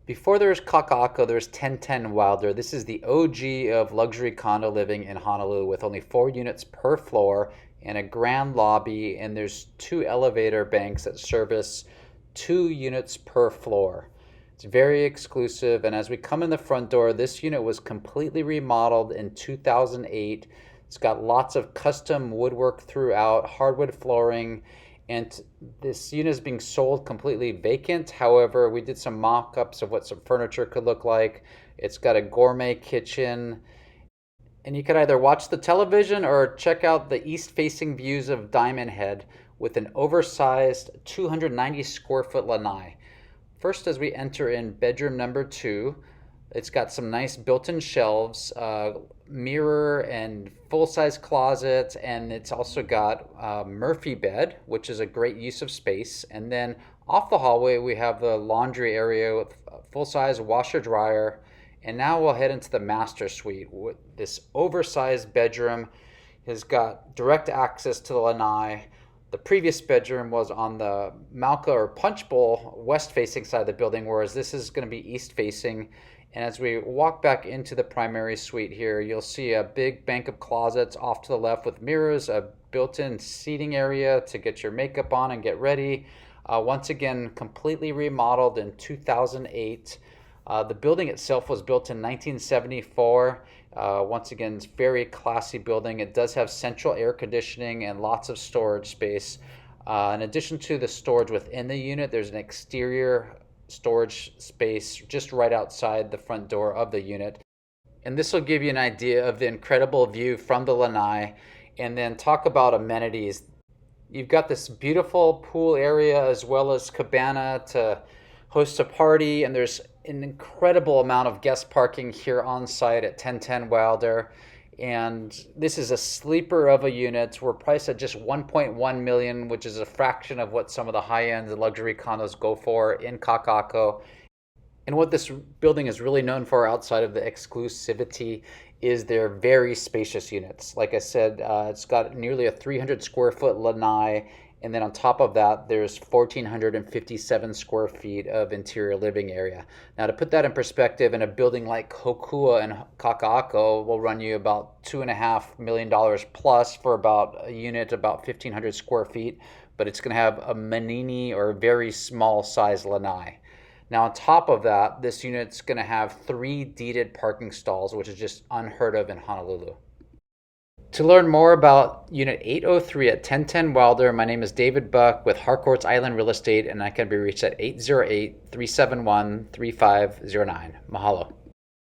Before there's Kakaako, there's 1010 Wilder. This is the OG of luxury condo living in Honolulu with only 4 units per floor and a grand lobby, and there's 2 elevator banks that service 2 units per floor. It's very exclusive, and as we come in the front door, this unit was completely remodeled in 2008. It's got lots of custom woodwork throughout, hardwood flooring, and this unit is being sold completely vacant. However, we did some mock-ups of what some furniture could look like. It's got a gourmet kitchen, and you could either watch the television or check out the east-facing views of Diamond Head with an oversized 290 square foot lanai. First, as we enter in bedroom number 2, it's got some nice built-in shelves, mirror and full-size closet, and it's also got a Murphy bed, which is a great use of space. And then off the hallway, we have the laundry area with full-size washer dryer. And now we'll head into the master suite. This oversized bedroom has got direct access to the lanai. The previous bedroom was on the Malka or Punch Bowl west-facing side of the building, whereas this is going to be east-facing. And as we walk back into the primary suite here, you'll see a big bank of closets off to the left with mirrors, a built-in seating area to get your makeup on and get ready. Once again, completely remodeled in 2008. The building itself was built in 1974. Once again, it's a very classy building. It does have central air conditioning and lots of storage space. In addition to the storage within the unit, there's an exterior storage space just right outside the front door of the unit. And this will give you an idea of the incredible view from the lanai. And then talk about amenities. You've got this beautiful pool area as well as cabana to host a party, and there's an incredible amount of guest parking here on site at 1010 Wilder. And this is a sleeper of a unit. We're priced at just 1.1 million, which is a fraction of what some of the high-end luxury condos go for in Kakaako. And what this building is really known for outside of the exclusivity is their very spacious units. Like I said, it's got nearly a 300 square foot lanai, and then on top of that, there's 1,457 square feet of interior living area. Now, to put that in perspective, in a building like Kokua and Kakaako will run you about $2.5 million plus for about a unit, about 1,500 square feet, but it's going to have a manini or very small size lanai. Now, on top of that, this unit's going to have 3 deeded parking stalls, which is just unheard of in Honolulu. To learn more about Unit 803 at 1010 Wilder, my name is David Buck with Harcourt's Island Real Estate, and I can be reached at 808-371-3509. Mahalo.